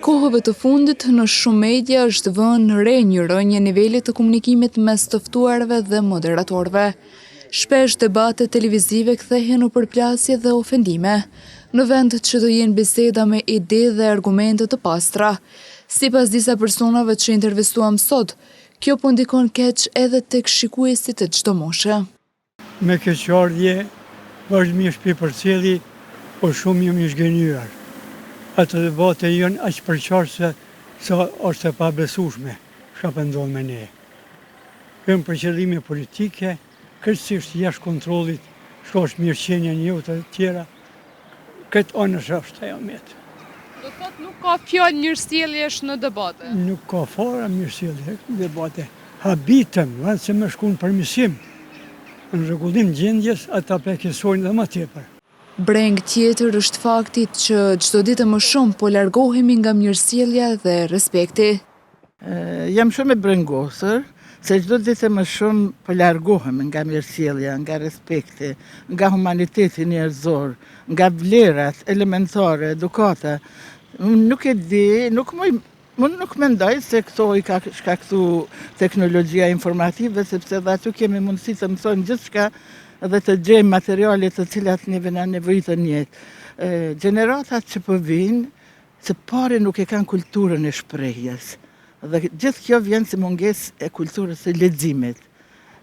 Kohëve të fundit në shumë media është vënë re një rënje nivelit të komunikimit mes të ftuarve dhe moderatorëve. Shpesh debatet televizive kthehen në përplasje dhe ofendime, në vend që të jenë biseda me ide dhe argumente të pastra. Sipas disa personave që intervistuam sot, kjo po ndikon keq edhe tek shikuesit e çdo moshe. Me keqardhje, vazhdimisht përcjelli, po shumë jam i zgënjur. Ato debate janë aq përqarse sa është e pabesueshme çka po ndodh me ne. Kemi për qëllime politike, kërcësisht jashtë kontrollit, çka është mirëqenia një të tjera. Këtë anësh është ajo met. Do thotë nuk ka fjalë mirësjelljesh në debate. Nuk ka fare mirësjellje në debate. Habitëm, vetëm se më shkon përmirësim. Në rregullim gjendjes, ata prekësojnë dhe më tepër. Breng tjetër është fakti që çdo ditë më shumë po largohemi nga mirësjellja dhe respekti. Jam shumë e brengosur, se çdo ditë më shumë po largohemi nga mirësjellja, nga respekti, nga humaniteti njerëzor, nga vlerat elementare, edukata. Nuk e di, Unë nuk mendoj se këto i ka shkaktu teknologjia informative, sepse dhe aty kemi mundësi të mësojmë gjithçka dhe të gjejmë materiale të cilat neve na nevojitën jetë. Gjeneratat që po vinë, së pari nuk e kanë kulturën e shprehjes. Dhe gjithë kjo vjen si mungesë e kulturës së leximit.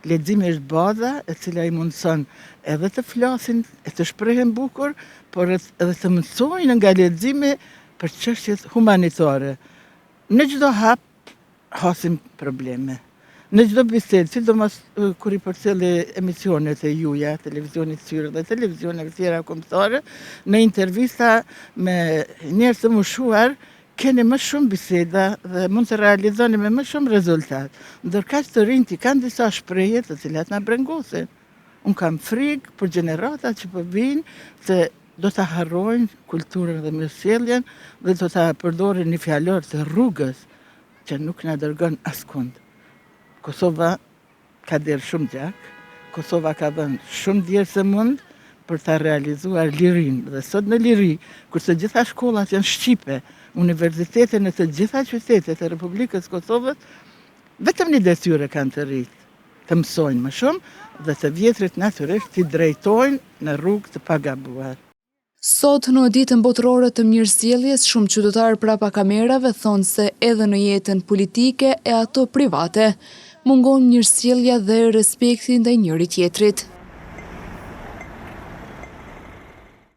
Leximi është baza e cila i mundson edhe të flasin, e të shprehen bukur, por edhe të mësojnë nga leximi për çështjet humanitare. Në çdo hap hasim probleme. Në çdo bisedë, sidomos kur i përcjelli emisionet e juaja, televizionit Syr dhe televizionet tjera kombëtare, në intervista me njerëz të moshuar, keni më shumë biseda dhe mund të realizoni me më shumë rezultat. Ndërkaq të rinjt kanë disa shprehje të cilat na brengosin. Unë kam frikë për gjeneratat që po vinë se do të harrojnë kulturën dhe mirësjelljen dhe do të përdorin një fjalor të rrugës që nuk na dërgon askund. Kosova ka derë shumë gjak, Kosova ka dhënë shumë djerë se mund për të realizuar lirinë. Dhe sot në liri, kurse gjitha shkollat janë shqipe, universitete në të gjitha qytetet e Republikës Kosovës, vetëm një detyrë kanë të rritë, të mësojnë më shumë dhe të vjetrit natyrisht t'i drejtojnë në rrugë të pagabuar. Sot në ditën botërore të mirësjelljes, shumë qytetarë prapa kamerave thonë se edhe në jetën politike e ato private, mungon mirësjellja dhe respekti ndaj njëri tjetrit.